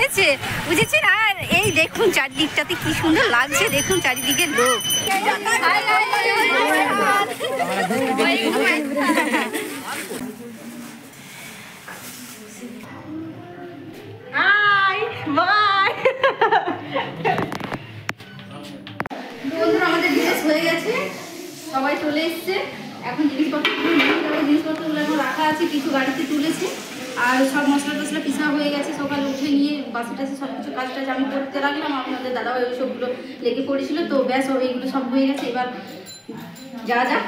হয়েছে, বুঝেছেন? আর এই দেখুন চারদিকটাতে কি সুন্দর লাগছে, দেখুন চারিদিকের লোক। বন্ধুরা আমাদের বিশেষ হয়ে গেছে, সবাই চলে এসছে। এখন জিনিসপত্রগুলো এখন রাখা আছে, কিছু গাড়িতে তুলেছে, আর সব মশলা টসলা পিসা হয়ে গেছে। সকালে উঠে নিয়ে বাসি টাসি সব কিছু কাজ টাজ আমি করতে লাগলাম। আপনাদের দাদাভাই ওই সবগুলো লেগে পড়েছিল, তো ব্যাস এইগুলো সব হয়ে গেছে। এবার যা যাক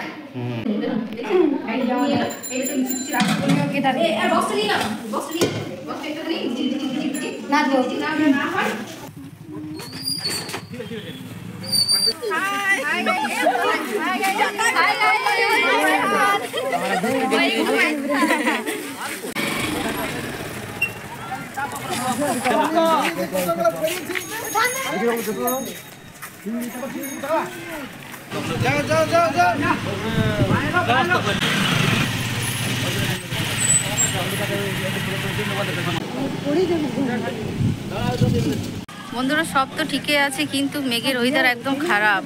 বন্ধুরা সব তো ঠিকই আছে, কিন্তু মেঘের ওয়েদার একদম খারাপ।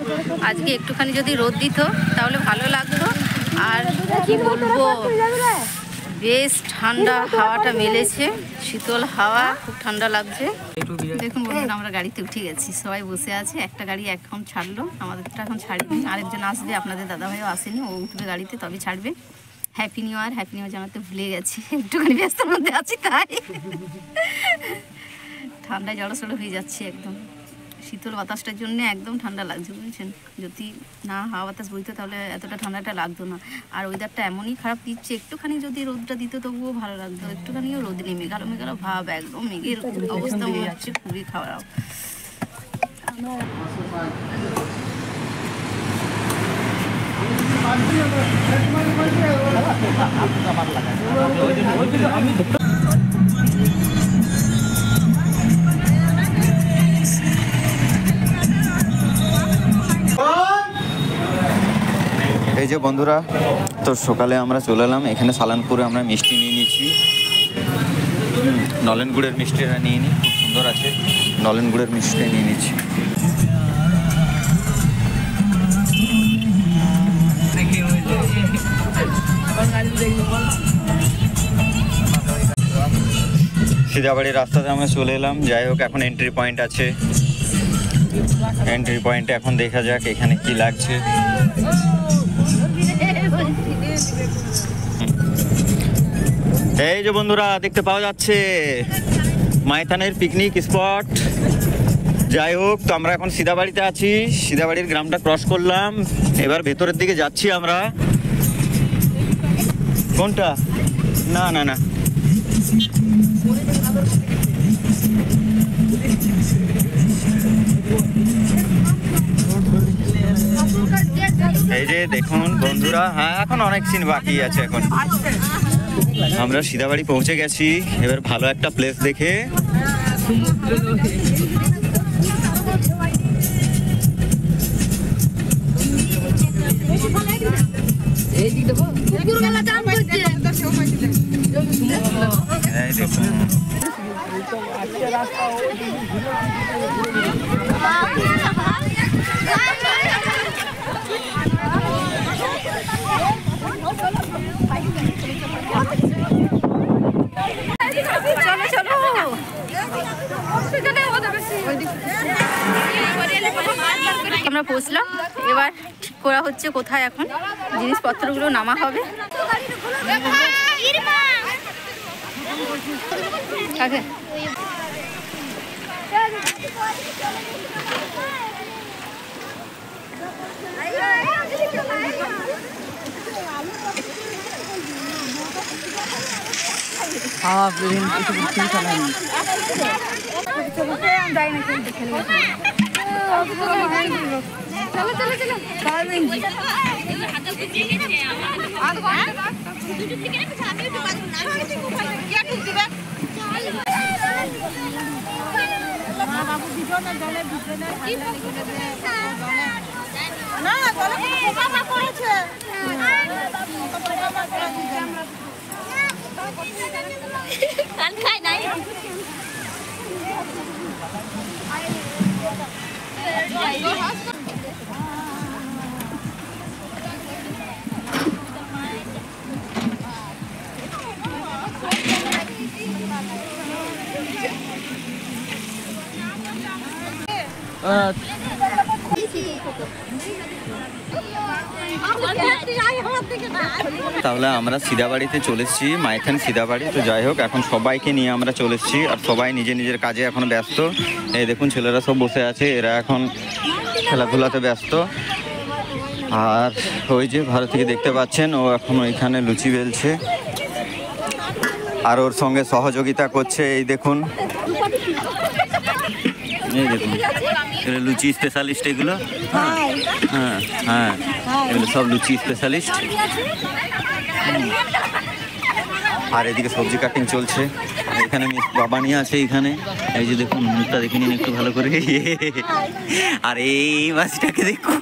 আজকে একটুখানি যদি রোদ দিত তাহলে ভালো লাগতো। আর কি বলবো, বেশ ঠান্ডা হাওয়াটা মেলেছে, শীতল হাওয়া, খুব ঠান্ডা লাগছে। দেখুন বন্ধুরা আমরা গাড়িতে উঠে গেছি, সবাই বসে আছে। একটা গাড়ি এখন ছাড়লো, আমাদেরটা এখন ছাড়বে, আরেকজন আসবে, আপনাদের দাদাভাইও আসেনি, ও উঠবে গাড়িতে তবে ছাড়বে। Happy new year, happy new year জানাতে ভুলে গেছি, একটুখানি ব্যস্তের মধ্যে আছি তাই। ঠান্ডায় জড়সড় হয়ে যাচ্ছে একদম, শীতল বাতাসটার জন্য একদম ঠান্ডা লাগছে, বুঝছেন? যদি না হাওয়া বাতাস বইতো তাহলে এতটা ঠান্ডাটা লাগতো না। আর ওয়েদারটা এমনই খারাপ দিচ্ছে, একটুখানি যদি রোদটা দিত তবুও ভালো লাগতো। একটুখানিও রোদ নেই, মেঘালো মেঘালো ভাব, একদম মেঘের অবস্থা মনে হচ্ছে খুবই খারাপ। এই যে বন্ধুরা, তো সকালে আমরা চলে এলাম এখানে সালানপুরে, আমরা মিষ্টি নিয়ে নিয়েছি, নলেন গুড়ের মিষ্টিটা নিয়ে নিই, খুব সুন্দর আছে, নলেন গুড়ের মিষ্টি নিয়ে নিচ্ছি। সিদাবাড়ির রাস্তাতে আমরা চলে এলাম। যাই হোক, এখন এন্ট্রি পয়েন্ট আছে, এন্ট্রি পয়েন্টে এখন দেখা যাক এখানে কি লাগছে। এই যে বন্ধুরা দেখতে পাওয়া যাচ্ছে মাইথানের পিকনিক স্পট। যাই হোক, তো আমরা এখন সিদাবাড়িতে আছি, সিদাবাড়ির গ্রামটা ক্রস করলাম, এবার ভেতরের দিকে যাচ্ছি আমরা। কোনটা? না না না, এই যে দেখুন বন্ধুরা, হ্যাঁ এখন অনেক সিন বাকি আছে। এখন আমরা সিদাবাড়ি পৌঁছে গেছি, এবার ভালো একটা প্লেস দেখে আমরা পৌঁছলাম। এবার ঠিক করা হচ্ছে কোথায় এখন জিনিসপত্রগুলো নামা হবে। চলো চলো চলো, তাহলে আমরা সিদাবাড়িতে চলে এসেছি, মাইথান সিদাবাড়ি। তো যাই হোক, এখন সবাইকে নিয়ে আমরা চলে এসেছি, আর সবাই নিজের নিজের কাজে এখন ব্যস্ত। এই দেখুন ছেলেরা সব বসে আছে, এরা এখন খেলাধুলাতে ব্যস্ত। আর ওই যে ভারতীকে দেখতে পাচ্ছেন, ও এখন ওইখানে লুচি বেলছে আর ওর সঙ্গে সহযোগিতা করছে। এই দেখুন, এই দেখুন এগুলো লুচি স্পেশালিস্ট, এগুলো হ্যাঁ হ্যাঁ হ্যাঁ এগুলো সব লুচি স্পেশালিস্ট। আর এদিকে সবজি কাটিং চলছে। এখানে বাবানি আছে এইখানে, এই যে দেখুন মুখটা দেখে নিন একটু ভালো করে। আর এই মাছটাকে দেখুন,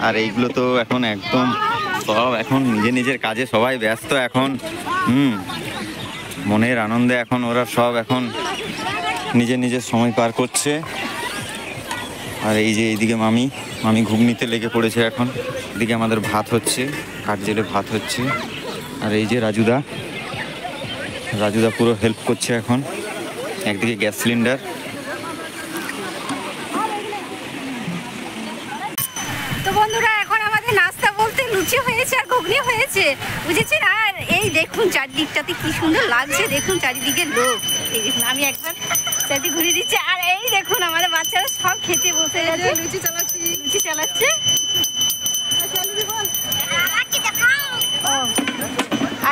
আর এইগুলো তো এখন একদম সব এখন নিজের নিজের কাজে সবাই ব্যস্ত এখন। মনের আনন্দে এখন ওরা সব এখন নিজের নিজের সময় পার করছে। আর এই যে এইদিকে মামি ঘুগনিতে লেগে পড়েছে এখন। এদিকে আমাদের ভাত হচ্ছে, কাঠ জেলে ভাত হচ্ছে। আর এই যে রাজুদা পুরো হেল্প করছে এখন। একদিকে গ্যাস সিলিন্ডার। তো বন্ধুরা, এখন আমাদের নাস্তা বলতে লুচি হয়েছে আর ঘুগনি হয়েছে, বুঝেছেন। আর এই দেখুন চারদিকটাতে কি সুন্দর লাগছে, দেখুন চারিদিকে লোক। এই দেখুন, আমি একবার চারদিক ঘুরিয়ে দিচ্ছি। আর এই দেখুন আমাদের বাচ্চারা সব খেতে বসে গেছে, লুচি চালাচ্ছে।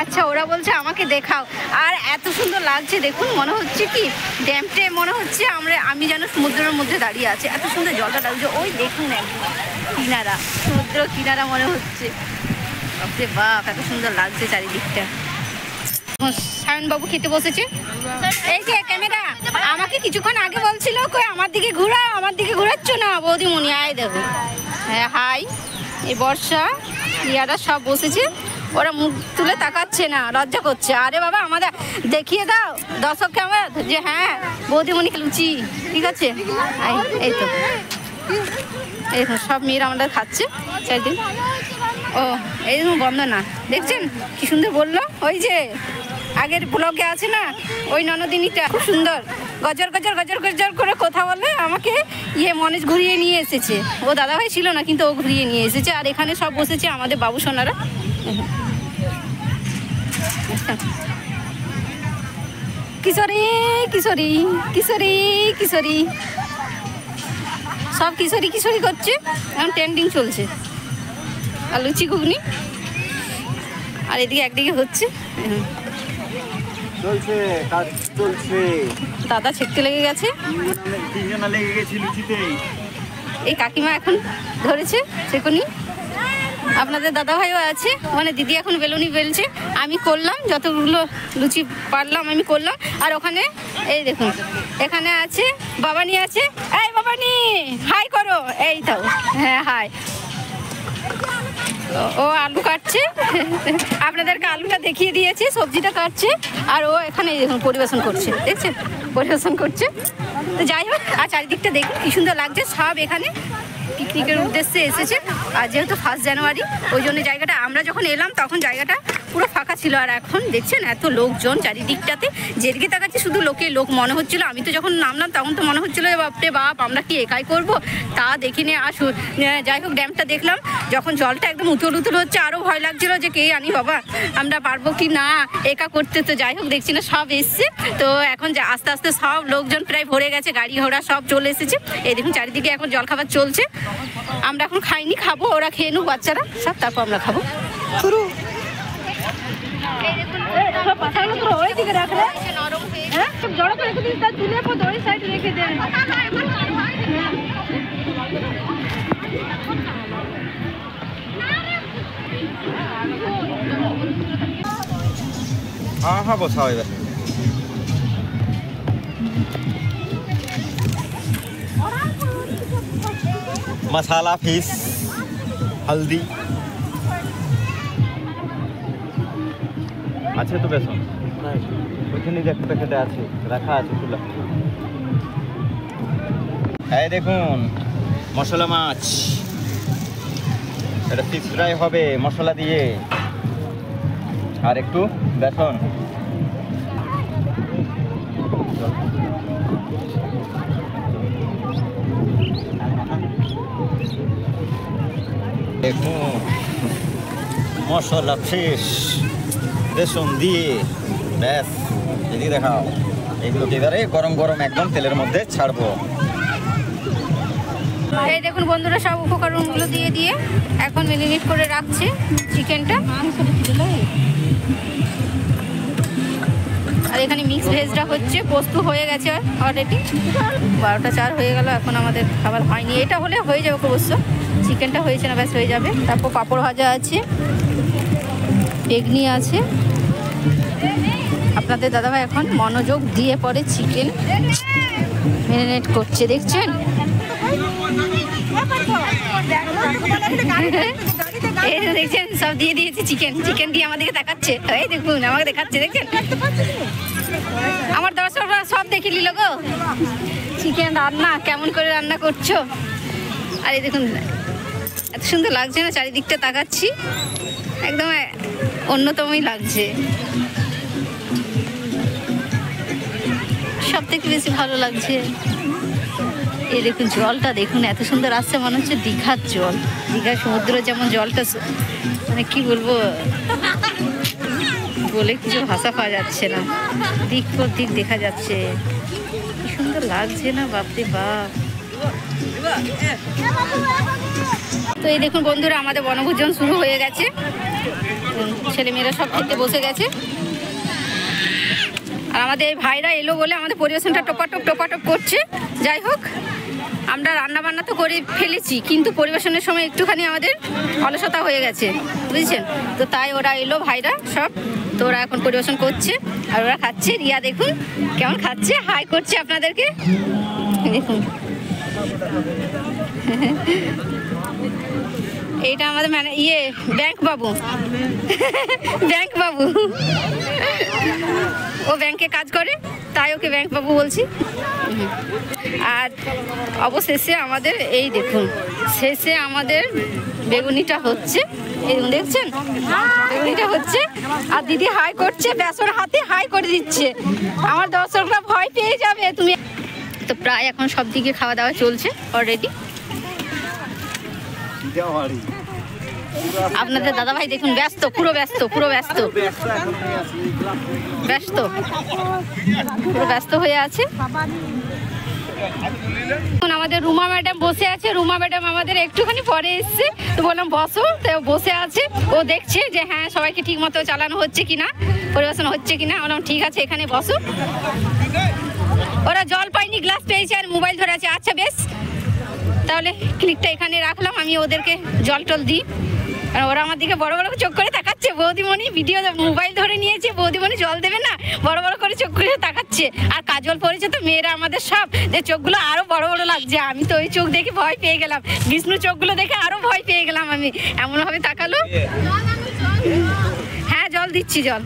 আচ্ছা, ওরা বলছে আমাকে দেখাও। আর এত সুন্দর লাগছে দেখুন, মনে হচ্ছে কি ড্যামটে মনে হচ্ছে আমি যেন সমুদ্রের মধ্যে দাঁড়িয়ে আছি, এত সুন্দর জলটা লাগছে। ওই দেখুন একদম কিনারা, সমুদ্র কিনারা মনে হচ্ছে। বাপরে বাপ, এত সুন্দর লাগছে চারিদিকটা। সায়নবাবু খেতে বসেছে। এই যে ক্যামেরা, আমাকে কিছুক্ষণ আগে বলছিল কই আমার দিকে ঘোরাচ্ছ না বৌদিমণি। আয় দেখো, হ্যাঁ হাই। এই বর্ষা ইয়ারা সব বসেছে, ওরা মুখ তুলে তাকাচ্ছে না, লজ্জা করছে। আরে বাবা, আমাদের দেখিয়ে দাও দর্শককে আমার যে হ্যাঁ বৌদিমণিকে লুচি, ঠিক আছে। এই তো এই সব মেয়েরা আমাদের খাচ্ছে চারদিন। ও এই বন্দনা দেখছেন কি সুন্দর বললো, ওই যে আগের ব্লগে আছে না ওই ননদিনীটা, খুব সুন্দর গজর গজর গজর গজর করে কথা বলে। আমাকে মনেজ ঘুরিয়ে নিয়ে এসেছে, ও দাদাভাই ছিল না কিন্তু ও ঘুরিয়ে নিয়ে এসেছে। আর এখানে সব বসেছে আমাদের বাবু সোনারা। কিশোরী কিশোরী কিশোরী কিশোরী, সব কিশোরী করছে, এখন ট্রেন্ডিং চলছে। আর লুচি ঘুগনি, আর এদিকে একদিকে হচ্ছে, দাদা ছেঁকতে লেগে গেছে। এই কাকিমা এখন ধরেছে ছেঁকুনি। আপনাদের দাদা ভাইও আছে, মানে দিদি এখন বেলুনি বেলছে। আমি করলাম যতগুলো লুচি পারলাম আমি করলাম। আর ওখানে এই দেখুন, এখানে আছে বাবানি আছে। এই বাবানি হাই করো, এই তো হ্যাঁ হাই। ও আলু কাটছে, আপনাদেরকে আলুটা দেখিয়ে দিয়েছি, সবজিটা কাটছে। আর ও এখানে দেখুন পরিবেশন করছে, দেখছেন পরিবেশন করছে। তো যাই হোক, আর চারিদিকটা দেখুন কি সুন্দর লাগছে। সব এখানে পিকনিকের উদ্দেশ্যে এসেছে। আর যেহেতু 1 জানুয়ারি, ওই জন্য জায়গাটা আমরা যখন এলাম তখন জায়গাটা পুরো ফাঁকা ছিল। আর এখন দেখছেন এত লোকজন চারিদিকটাতে, যেদিকে তাকাচ্ছি শুধু লোক মনে হচ্ছিল। আমি তো যখন নামলাম তখন তো মনে হচ্ছিল বাপরে বাপ, আমরা কি একাই করব। তা দেখিনি। আর যাই হোক, ড্যামটা দেখলাম যখন জলটা একদম উতল হচ্ছে, আরও ভয় লাগছিল যে কে আনি বাবা, আমরা পারবো কি না একা করতে। তো যাই হোক, দেখছি না সব এসছে। তো এখন আস্তে আস্তে সব লোকজন প্রায় ভরে গেছে, গাড়ি ঘোড়া সব চলে এসেছে। এই দেখুন চারিদিকে এখন জলখাবার চলছে। আমরা এখন খাইনি, খাবো, ওরা খেয়ে নুক বাচ্চারা সব, তারপর আমরা খাবো। শুরু জড়ো করে রেখে দিস, তার তুলে ওই সাইড রেখে দেন। हाँ बसाओ इधर। मसाला, फिश, हल्दी। আছে তো বেসন ওইখানে একটা প্যাকেটে আছে, রাখা আছে খোলা। এই দেখুন মশলা মাছ, এটা ফিশ ফ্রাই হবে মশলা দিয়ে, আর একটু বেসন। দেখুন মশলা ফিশ বেসন দিয়ে, ব্যাস এদিকে দেখাও। এগুলোকে এবারে গরম গরম একদম তেলের মধ্যে ছাড়বো। এই দেখুন বন্ধুরা, সব উপকরণগুলো দিয়ে দিয়ে এখন মেরিনেট করে রাখছি চিকেনটা। আর এখানে মিক্স ভেজটা হচ্ছে, পোস্ত হয়ে গেছে অলরেডি। 12টা 4 হয়ে গেল, এখন আমাদের খাবার হয়নি। এটা হলে হয়ে যাবে অবশ্য, চিকেনটা হয়েছে না, ব্যাস হয়ে যাবে। তারপর পাঁপড় ভাজা আছে, বেগনি আছে। আপনাদের দাদাভাই এখন মনোযোগ দিয়ে পরে চিকেন মেরিনেট করছে, দেখছেন? এই দেখছেন সব দিয়ে দিয়েছি চিকেন, চিকেন দিয়ে আমাদেরকে দেখাচ্ছে। এই দেখুন আমাকে দেখাচ্ছে, দেখছেন? আমার দর্শকরা সব দেখে নিল গো চিকেন রান্না কেমন করে রান্না করছো। আর এই দেখুন এত সুন্দর লাগছে না, চারিদিকটা তাকাচ্ছি, একদম অন্যতমই লাগছে। সব থেকে বেশি ভালো লাগছে এই দেখুন জলটা, দেখুন এত সুন্দর আসছে, মনে হচ্ছে দীঘার জল। দীঘার সমুদ্র যেমন জলটা, মানে কি বলবো, বলে কিছু ভাষা পাওয়া যাচ্ছে না। দিক পর দিক দেখা যাচ্ছে, কি সুন্দর লাগছে না, বাপরে বাপ। তো এই দেখুন বন্ধুরা, আমাদের বনভোজন শুরু হয়ে গেছে, ছেলেমেয়েরা সব খেতে বসে গেছে। আর আমাদের এই ভাইরা এলো বলে আমাদের পরিবেশনটা টোপাটপ করছে। যাই হোক, আমরা রান্না বান্না তো করে ফেলেছি, কিন্তু পরিবেশনের সময় একটুখানি আমাদের অলসতা হয়ে গেছে, বুঝছেন? তো তাই ওরা এলো ভাইরা সব, তো ওরা এখন পরিবেশন করছে আর ওরা খাচ্ছে। রিয়া দেখুন কেমন খাচ্ছে, হাই করছে আপনাদেরকে, দেখুন। এইটা আমাদের ব্যাংক বাবু ব্যাংক বাবু, ও ব্যাংকে কাজ করে তাই ওকে ব্যাংক বাবু বলছি। আর অবশেষে আমাদের এই দেখুন, শেষে আমাদের বেগুনিটা হচ্ছে, এই দেখছেন বেগুনিটা হচ্ছে। আর দিদি হাই করছে, বেসন হাতে হাই করে দিচ্ছে। আমার দর্শকরা ভয় পেয়ে যাবে তুমি। তো প্রায় এখন সব দিকে খাওয়া দাওয়া চলছে অলরেডি। আপনাদের দাদাভাই দেখুন ব্যস্ত, পুরো ব্যস্ত, পুরো ব্যস্ত ব্যস্ত পুরো ব্যস্ত হয়ে আছে। আমাদের রুমা ম্যাডাম বসে আছে, রুমা ম্যাডাম আমাদের একটুখানি পরে এসছে, তো বললাম বসো, তো বসে আছে। ও দেখছে যে হ্যাঁ সবাইকে ঠিক মতো চালানো হচ্ছে কিনা, পরিবেশন হচ্ছে কিনা। বললাম ঠিক আছে, এখানে বসো। ওরা জল পায়নি, গ্লাস পেয়েছে আর মোবাইল ধরে আছে। আচ্ছা বেশ, তাহলে ক্লিকটা এখানে রাখলাম, আমি ওদেরকে জল টল দিই। আর ওরা আমার দিকে বড় বড় চোখ করে তাকাচ্ছে, বৌদিমণি ভিডিও মোবাইল ধরে নিয়েছে, বৌদিমণি জল দেবে না, বড় বড় করে চোখ করে তাকাচ্ছে। আর কাজল পড়েছে তো মেয়েরা আমাদের সব, যে চোখগুলো আরো বড় বড় লাগছে। আমি তো ওই চোখ দেখে ভয় পেয়ে গেলাম, বিষ্ণু চোখগুলো দেখে আরো ভয় পেয়ে গেলাম আমি, এমনভাবে তাকালো। হ্যাঁ জল দিচ্ছি, জল।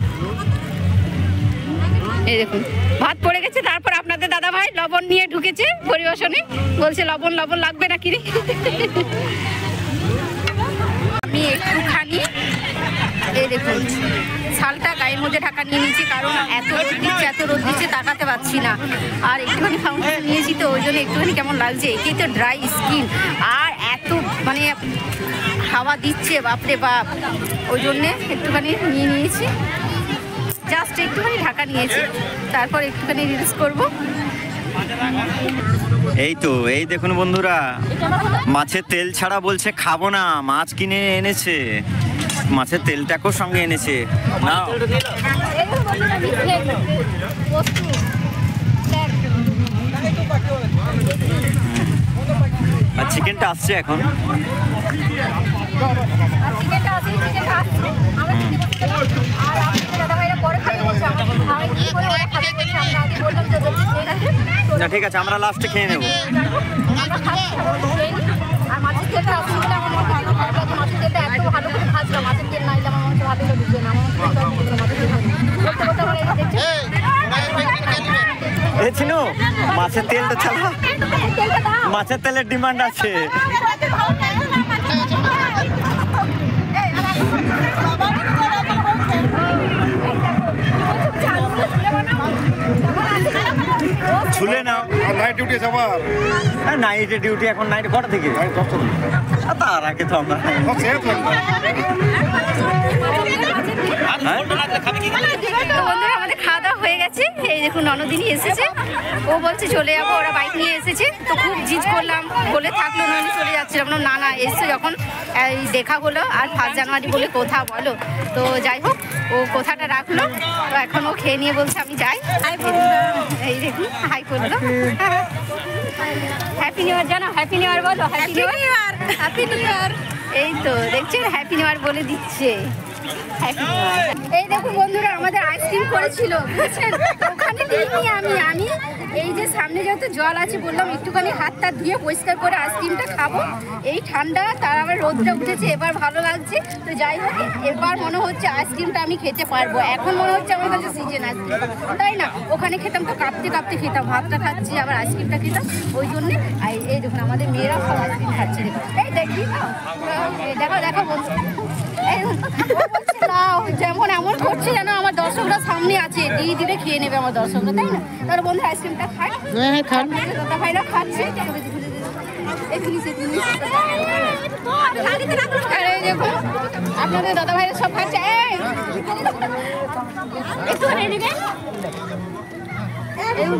এই দেখুন ভাত পড়ে গেছে, তারপর আপনাদের দাদা ভাই লবণ নিয়ে ঢুকেছে পরিবেশনে, বলছে লবণ লবণ লাগবে না কিরে। আমি একটুখানি এই দেখুন শালটা গায়ের মধ্যে ঢাকা নিয়ে নিয়েছি, কারণ এত রোদ দিচ্ছে তাকাতে পারছি না। আর একটুখানি ফাউন্ডেশন নিয়েছি, তো ওই জন্য একটুখানি কেমন লাগছে। একেই তো ড্রাই স্কিন, আর এত মানে হাওয়া দিচ্ছে বাপরে বাপ, ওই জন্যে একটুখানি নিয়ে নিয়েছি, জাস্ট একটুখানি ঢাকা নিয়েছি, তারপর একটুখানি রিলস করব। এই তো এই দেখুন বন্ধুরা, মাছের তেল ছাড়া বলছে খাবো না, মাছ কিনে এনেছে, মাছের তেলটাকেও সঙ্গে এনেছে। নাও আর চিকেনটা আসছে এখন। না ঠিক আছে, আমরা লাস্টে খেয়ে নেবো। আর মাছের তেলটা আছে বলে আমার মনে হয় ভালো লাগে। মাছের তেলটা এত ভালো করে ভাজলাম, মাছের তেল নাই আমার মনে ভালো লাগছে না। আমার করতে করতে আমার এই দেখছি এ চিনো মাছের তেলটা চালা, মাছের তেলের ডিমান্ড আছে। ছুলে নাও। নাইট ডিউটি যাবার, নাইটে ডিউটি এখন নাইট কটা থেকে? তার আগে তো আমরা তো বন্ধুরা আমাদের খাওয়া দাওয়া হয়ে গেছে। এই দেখুন ননদিনী এসেছে, ও বলছে চলে যাবো, ওরা বাইক নিয়ে এসেছে। তো খুব জিদ করলাম, বলে থাকলো নইলে চলে যাচ্ছিলাম না। না এসছে যখন এই দেখা হলো, আর 1 জানুয়ারি বলে কথা বলো। তো যাই হোক, ও কথাটা রাখলো। তো এখন ও খেয়ে নিয়ে বলছে আমি যাই। এই দেখুন হাই করলো। হ্যাপি নিউ ইয়ার জানো, হ্যাপি নিউ ইয়ার বলো, happy new year, happy new year. এই তো দেখছেন হ্যাপি নিউ ইয়ার বলে দিচ্ছে। এই দেখুন বন্ধুরা আমাদের আইসক্রিম করেছিল বুঝছেন, ওখানে দিইনি আমি এই যে সামনে যেহেতু জল আছে বললাম একটুখানি হাতটা ধুয়ে পরিষ্কার করে আইসক্রিমটা খাবো। এই ঠান্ডা তার আবার রোদটা উঠেছে, এবার ভালো লাগছে। তো যাই হোক এবার মনে হচ্ছে আইসক্রিমটা আমি খেতে পারবো। এখন মনে হচ্ছে আমার কাছে সিজন আইসক্রিম, তাই না? ওখানে খেতাম তো কাঁপতে কাঁপতে খেতাম, ভাতটা খাচ্ছি আবার আইসক্রিমটা খেতাম, ওই জন্যে। এই দেখুন আমাদের মেয়েরা সব আইসক্রিম খাচ্ছে। দেখুন এই দেখি দেখো দেখো বন্ধু, যেমন এমন করছে যেন আমার দর্শকরা সামনে আছে, দিয়ে দিলে খেয়ে নেবে আমার দর্শকরা, তাই না? তাহলে বন্ধু আইসক্রিমটা খায়, দাদা ভাইরা খাচ্ছে। দেখুন আপনাদের দাদা ভাইরা সব খাচ্ছে,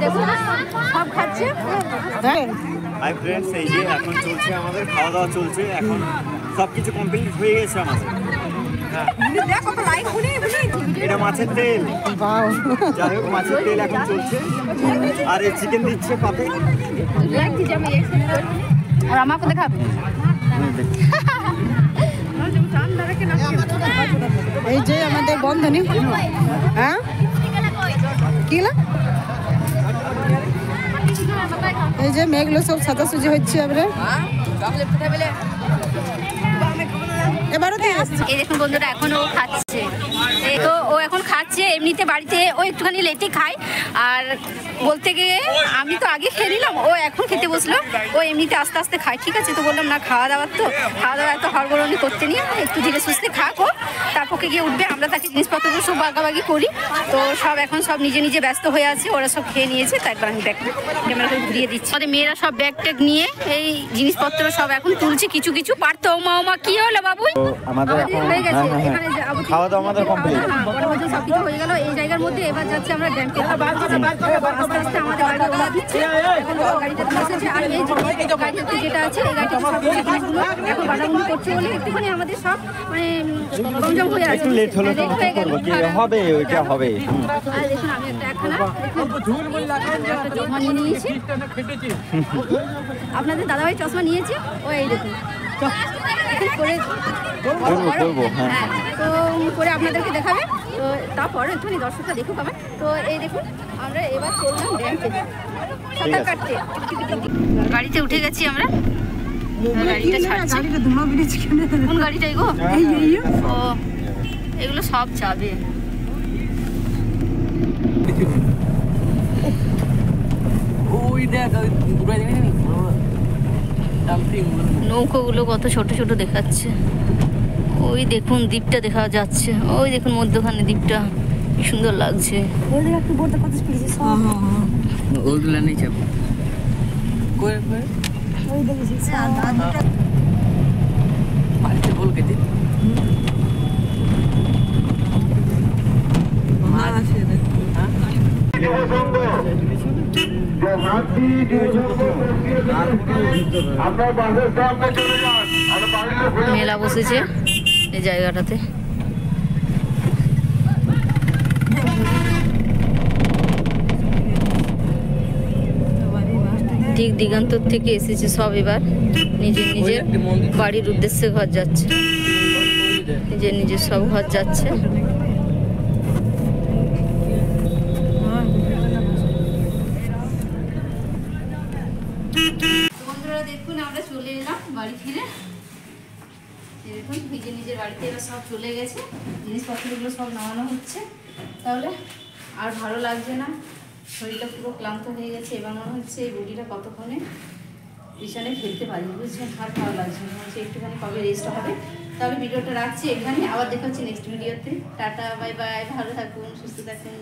দেখুন সব খাচ্ছে। হাই ফ্রেন্ডস, এই যে এখন চলছে আমাদের খাওয়া দাওয়া চলছে, এখন সবকিছু কমপ্লিট হয়ে গেছে আমাদের। এটা মাছের তেল, যাই হোক মাছের তেল এখন চলছে, আর এই চিকেন দিচ্ছে পাতে। আর আমাকে দেখাবে এই যে আমাদের বন্ধনী, হ্যাঁ কি না এই যে মেয়েগুলো সব সাজাসুজি হচ্ছে এবারে। এই দেখুন বন্ধুরা এখন ও খাচ্ছে, তো ও এখন খাচ্ছে। এমনিতে বাড়িতে ও একটুখানি লেটে খায়, আর বলতে গিয়ে আমি তো আগে খেয়ে নিলাম, ও এখন খেতে বসলো। ও এমনিতে আস্তে আস্তে খায়, ঠিক আছে। তো বললাম না খাওয়া দাওয়ার তো খাওয়া দাওয়া এত হড়বড়নি করতে নিয়ে একটু ধীরে সুস্থে খাক ও, তারপরে গিয়ে উঠবে। আমরা তাকে জিনিসপত্রগুলো সব বাগাবাগি করি, তো সব এখন সব নিজে নিজে ব্যস্ত হয়ে আছে। ওরা সব খেয়ে নিয়েছে, তারপর আমি ব্যাগ ক্যামেরা করে ঘুরিয়ে দিচ্ছি। আমাদের মেয়েরা সব ব্যাগ ট্যাগ নিয়ে এই জিনিসপত্র সব এখন তুলছে কিছু কিছু। পারতো মা কি হলো বাবু? আমাদের হয়ে গেছে, খাওয়া দাওয়া আমাদের কমপ্লিট, সব কিছু হয়ে গেল। এই জায়গার মধ্যে এবার যাচ্ছে আমরা ড্যামকে, আস্তে আস্তে আমাদের গাড়ি ওলা দিচ্ছে। এখন গাড়িটা এসেছে, আর এই গাড়িতে যেটা আছে এই গাড়িটা সব জিনিসগুলো এখন বাঁধাবন্ধি করছে বলে একটুখানি আমাদের সব মানে গমজম হয়ে আছে। একটু লেট হলো তো কি করবো, কি হবে ওইটা হবে। আর দেখুন আমি একখানা চশমা নিয়ে নিয়েছি, আপনাদের দাদাভাই চশমা নিয়েছি। ও এই দেখুন করবো, হ্যাঁ তো করে আপনাদেরকে দেখাবে। তো তারপর একটুখানি দর্শকরা দেখুক আমার। তো এই দেখুন আমরা এবার চললাম ড্যামে সাঁতার কাটতে। গাড়িতে উঠে গেছি আমরা, গাড়িটা ছাড়ছে। কোন গাড়িটাই গো? ও এগুলো সব যাবে। নৌকোগুলো কত ছোট ছোট দেখাচ্ছে। ওই দেখুন দ্বীপটা দেখা যাচ্ছে, ওই দেখুন মধ্যখানে দ্বীপটা কি সুন্দর লাগছে। ওইগুলো নেই চাপ বাড়িতে বল কেটে মেলা বসেছে এই জায়গাটাতে। দিক দিগান্তর থেকে এসেছে সব, এবার নিজের নিজের বাড়ির উদ্দেশ্যে ঘর যাচ্ছে, নিজের নিজের সব ঘর যাচ্ছে। বন্ধুরা দেখুন আমরা চলে চলে এলাম বাড়ি ফিরে। এরকম নিজের বাড়িতে এরা সব চলে গেছে, জিনিসপত্রগুলো সব নামানো হচ্ছে। তাহলে আর ভালো লাগছে না, শরীরটা পুরো ক্লান্ত হয়ে গেছে। এবার মনে হচ্ছে এই বডিটা কতক্ষণে বিছানায় ফেলতে পারি, বুঝছেন? আর ভালো লাগছে না, মনে হচ্ছে একটুখানি কবে রেস্ট হবে। তাহলে ভিডিওটা রাখছি এখানে, আবার দেখা হচ্ছে নেক্সট ভিডিওতে। টাটা, বাই বাই, ভালো থাকুন, সুস্থ থাকুন।